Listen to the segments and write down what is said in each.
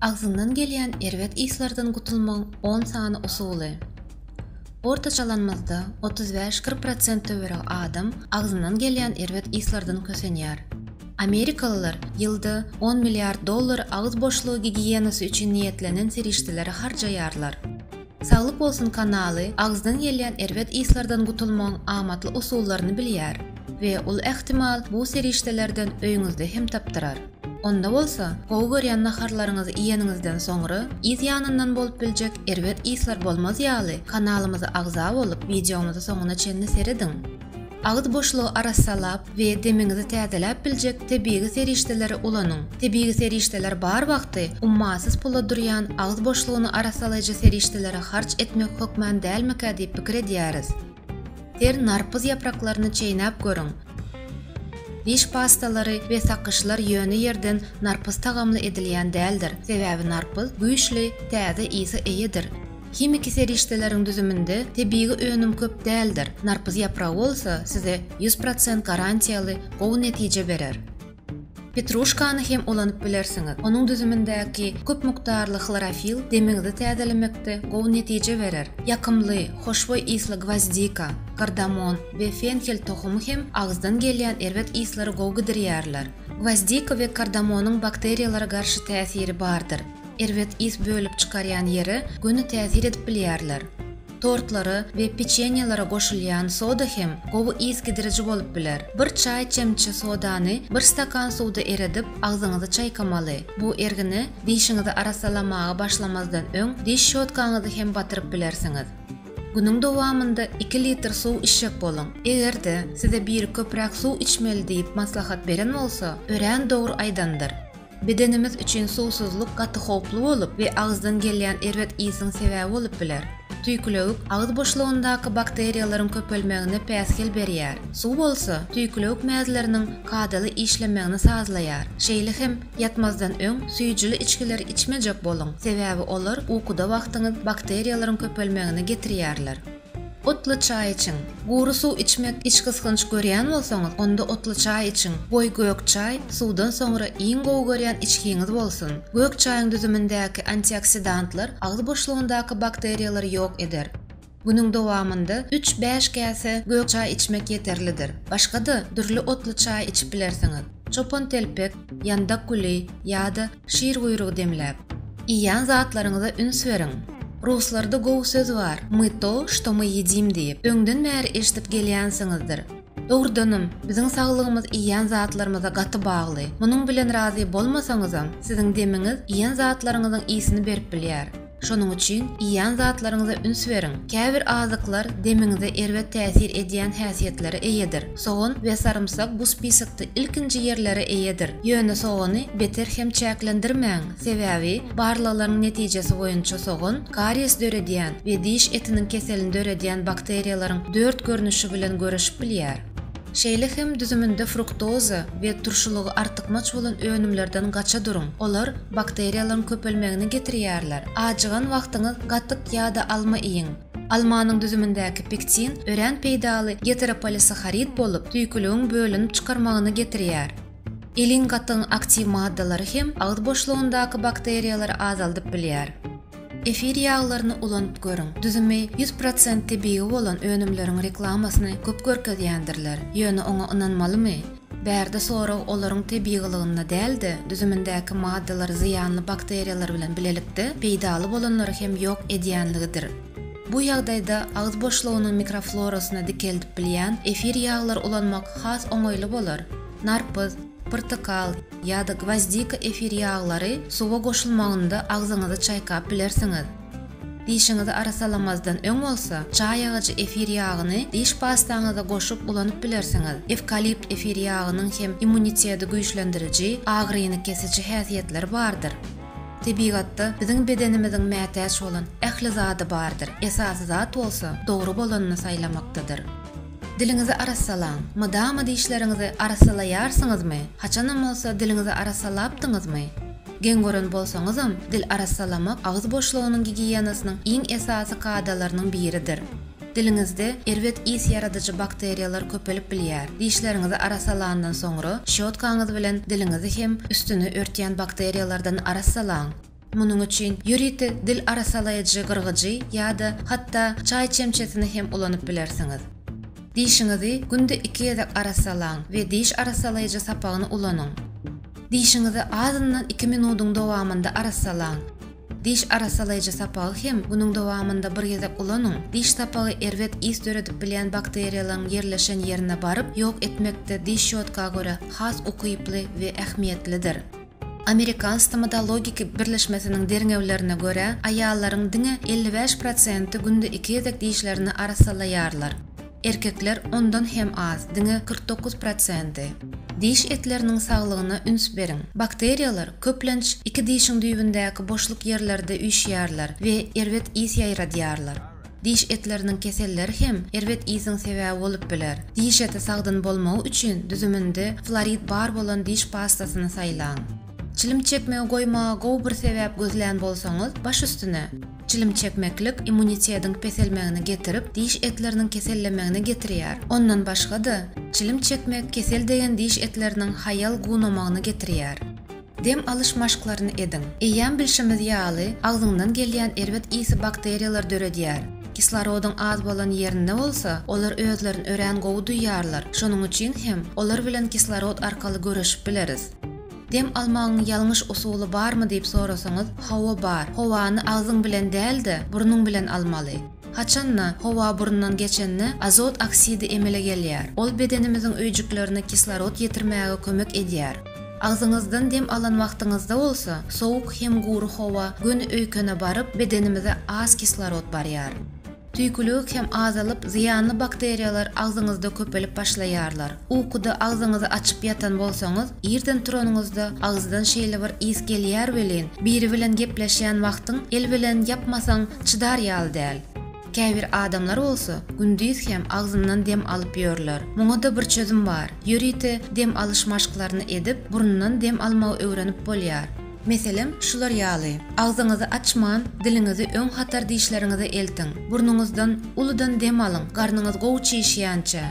Ağzından gelýän erwet islardan gutulmaň 10 sany usuly. Ortaçalanmazda 35-40% töwereg adam ağzından gelýän erwet islardan kösenýär. Amerikalılar ýylda $10 milyar ağız boşluğu gigiyenasy üçin niýetlenen serişdelere harjaýarlar. Saglyk bolsun kanaly ağızdan gelýän erwet islardan gutulmaň amatly usullaryny bilýär we ul ähtimal bu serişdelerden öýüňizde hem tapdyrar. Onda bolsa, gowy görýän naharlaryňyzy iýeningizden soňra iz ýanyndan bolup biljek erwet islar bolmaz ýaly kanalymyzy agza bolup videomuzy soňuna çenni seredin. Ağız boşluğu arassalap we demiňizi täzeläp biljek tebiği serişdelere ulanyň. Tebiği serişdeler bar wagty ummasız pula durýan ağız boşluğuny arassalaýjy serişdelere harç etmek hökmän dälmika diýip pikir edýäris. Ter narpyz yapraklaryny çeýnäp görüň. Diş pastalary we sakyşlar ýöne ýerden narpyz tagamly edilýän däldir. Sebäbi narpyz güýçli, täze ýysy eýedir. Kimiki serişdeleriň düzüminde tebiği önüm köp däldir. Narpyz yapragy bolsa size 100% garantiýaly gowy netije berer. Petrushkany hem ulanyp bilersiňiz. Onuň düzümindäki köp mukdarly chlorofil demiňizi täzelemekde gowy netije berer. Ýakymly, hoşboý isli gvazdika, kardamon we fenhel tohumy hem ağızdan gelýän erwet islary gowy gidirýärler. Gvazdika we kardamonyň bakteriýalara garşy täsiri bardyr. Erwet is bölüp çykarýan ýeri göni täsir edip bilýärler. Tortlary we peçenýalara goşulýan soda hem gowy is gidiriji bolup biler. Bir çay çemçi sodany bir stakan suwda eredip ağzyňyzy çaýkamaly. Bu ergini dişiňizi arassalamaga başlamazdan öň diş şotkaňyzy hem batyryp bilersiňiz. Günüň dowamında 2 litr suw içjek boluň. Egerde size bir köprak suw içmeli diýip maslahat beren bolsa, örän dogry aýdandyr. Bedenimiz üçin suwsuzluk gaty hoply bolup we ağızdan gelýän erwet isyň sebäbi bolup biler. Tüýkülek ağız boşluğundaky bakteriýalaryň köpelmegine päsgel berýär. Suw bolsa tüýkülek mäzeleriniň kadaly işlemegini sazlaýar. Şeýle hem ýatmazdan öň süýjüli içkiler içmejek boluň. Sebäbi olar uykuda wagtyňyz bakteriýalaryň köpelmegine getirýärler. Otly çay için. Guru suw içmek iç kysgynç görýän bolsaňyz, onda otly çay için. Boy gök çay suwdan soňra iň gowy görýän içkiňiz bolsun. Gök çaýyň düzümindäki antioksidantlar ağız boşluğundaky bakteriýalary ýok eder. Bunun dowamında 3-5 käse gök çay içmek yeterlidir. Başga-da dürli otly çay içip bilersiňiz. Çopan telpek, yandak guli ýa-da şir guyrugy demläp. Iýan zatlaryňyza üns beriň. Ruslarda gowy söz var. Мы то, что мы едим diýip. Öňden bäri eşitip gelýänsiňizdir. Dogrudanım, biziň saglygymyz iýan zatlarymyza gaty bagly. Munyň bilen razy bolmasaňyzam, siziň demiňiz iýan zatlaryňyzyň ýysini berip bilýär. Şonuň üçin iýan zatlaryňyza üns beriň. Käbir azyklar demiňize erwet täsir edýän häsiýetlere eýedir. Soğan we sarımsak bu spisakda ilkinji ýerlere eýedir. Ýöne soğany beter hem çäklendirmäň. Sebäbi barlyklaryň netijesi boýunça soğan karies döredýän we diş etiniň keselini döredýän bakteriýalaryň 4 görnüşi bilen görüşip bilýär. Şeýle hem düzümünde fruktoza we turşulugy artykmaç bolan önümlerden gaça durun. Olar bakteriýalaryň köpelmegini getirýärler. Ajygan wagtyňyz gatyk ýa-da alma iýiň. Almanyň düzümindäki pektin örän peýdaly heteropolisaharid bolup tüýkülegiň bölünip çykarmagyny getirýär. Elin gatyň aktiw maddalary hem ağız boşluğundaky bakteriýalary azaldyp bilýär. Efir ýağlaryny ulanyp görüň. Düzümi 100% tebiği bolan önümleriň reklamasyny köp görkezýändirler. Ýöne oňa ynanmalymy? Bärde sorag olaryň tebiğiligiňde däldi, düzümindäki maddalar ziýanly bakteriýalar bilen bilelikde peýdaly bolanlary hem ýok edýänligidir. Bu ýagdaýda ağız boşluğunyň mikroflorasyna dikelip bilýän efir ýağlar ulanmak has oňoýly bolar. Narpyz, portakal ýa-da gvazdika efir ýağlary suwa goşulmagynda ağzyňyzy çaýkap bilersiňiz. Dişiňizi arassalamazdan öň bolsa, çay ýagyjy efir ýagyny diş pastaňyza goşup ulanyp bilersiňiz. Evkalipt efir ýagynyň hem immuniteti güýçlendiriji, agryny kesiji häsiýetleri bardyr. Tebigatda biziň bedenimiziň mätäç bolan ähli zady bardyr. Esasy zat bolsa, dogry bolanyny saýlamakdadyr. Dilinizi arassalan, madama dişleriňizi arassalaýarsyňyzmy? Haçanam bolsa dilinizi arassalapdyňyzmy? Gen gören bolsaňyzam, dil arassalamak ağız boşluğunyň gigiyenasynyň iň esasy kadalarynyň biridir. Dilinizde erwet is yaradyjy bakteriýalar köpelip bilýär. Dişleriňizi arassalandan soňra şotkaňyz bilen dilinizi hem üstüni örtýän bakteriýalardan arassalaň. Munun üçin ýüriti dil arasalaýjy gyrgyjy ýa-da hatda çaý çemçesini hem ulanyp bilersiňiz. Dişiňizi günde 2 ýedek arasalaň we diş arasalaýjy sapagyny ulanyň. Dişiňizi azyndan 2 minutyň dowamında arasalaň. Diş arasalaýjy sapagy hem bunyň dowamında bir ýedek ulanyň. Diş sapagy erwet is döredip bilen bakteriýalaryň yerleşen ýerine baryp ýok etmekde diş şotkaga görä has ukyply we ähmiýetlidir. Amerikan Stomatologik Birleşmesiniň derňewlerine görä, aýallaryň diňe 55% günde 2 ýedek dişlerini arasalaýarlar. Erkekler ondan hem az, diňe 49%. Diş etlerinin sağlygyna üns beriň. Bakteriýalar köplenç iki dişiň düýbündäki boşluk ýerlerde üýşýärler we erwet is ýaýradýarlar. Diş etlerinin keselleri hem erwet isiň sebäbi bolup biler. Diş eti sagdyn bolmagy üçin düzüminde florid bar bolan diş pastasyny saýlaň. Çilim çekmege goýmaga gowy bir sebäp gözlän bolsaňyz, baş üstüne çilim çekmeklik immunitetiň peselmegini getirip diş etlerinin kesellemegini getirýär. Ondan başga-da çilim çekmek kesel degen diş etlerinin hayal guwnamagyny getirýär. Dem alyş maşklaryny ediň. Eýän bilşimiz ýaly agzyňdan gelýän erwet isi bakteriýalar döredýär. Kislorodun az bolan ýerinde bolsa, olar özlerini ören gowy duýýarlar. Şonuň üçin hem olar bilen kislorod arkaly görüşip bileriz. Dem almagyň ýalňyş usuly barmy diýip sorasaňyz, hawa bar. Howany agzyň bilen däl-de burnuň bilen almaly. Haçanna hawa burundan geçenni azot oksidi emele gelýär. Ol bedenimiziň öýjüklerini kislorod ýetirmäge kömek edýär. Agzyňyzdan dem alan wagtyňyzda bolsa, sowuk hem gury hawa gün öýkene baryp bedenimize az kislorod barýar. Tüýkülük hem azalyp ziyanly bakteriýalar agzyňyzda köpelip başlaýarlar. Uykuda agzyňyzy açyp ýatan bolsaňyz, ýerden turanyňyzda agzydan şeýle bir is gelýär bilen, biri bilen gepleşýän wagtyň el bilen yapmasaň çydar ýaly däl. Käbir adamlar bolsa, gündüz hem agzyndan dem alyp ýörler. Muňa da bir çözüm bar. Ýüriti dem alyş maşklaryny edip, burundan dem almagy öwrenip bolýar. Meselem şular ýaly. Agzyňyzy açman, diliňizi öň hatar dişleriňize eltiň. Burnuňyzdan uludan dem alyň, garnyňyz gowy çeýşýänçe.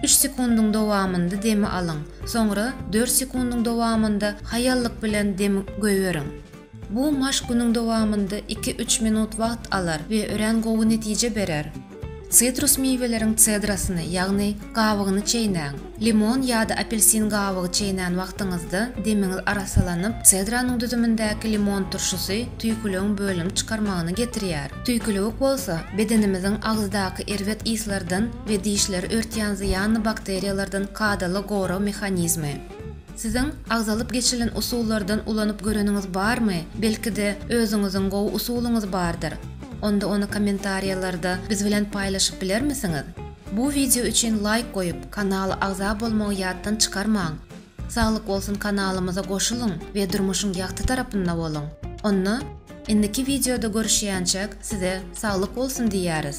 3 sekundyň dowamında demi alyň. Soňra 4 sekundyň dowamında hayallyk bilen demi göýberiň. Bu maş günüň dowamında 2-3 minut wagt alar we ören gowy netije berer. Citrus meýweleriň cedrasyny, ýagny gawagyny çeýnäň. Limon ýa-da apelsin gawagy çeýnän wagtyňyzda demiňiz arasylanyp, cedranyň düzümindäki limon turşusy tüýkülüň bölüm çykarmagyny getirýär. Tüýkülük bolsa, bedenimiziň agzdaky erwet islerden we dişler örtýän ziyanly bakteriýalardan kadaly goraw mexanizmi. Siziň agzalyp geçilen usullardan ulanyp göreniňiz barmy? Belki-de özüňiziň gowy usuluňyz bardyr. Onda onu kommentariýalarda biz bilen paýlaşyp bilermisiňiz? Bu video üçin like goýup, kanaly agza bolmagy ýatdan çykarmaň. Saglyk bolsun kanalymyza goşulyň we durmuşyň ýakty tarapynda boluň. Onu indiki videoda görüşýänçek size saglyk bolsun diýäris.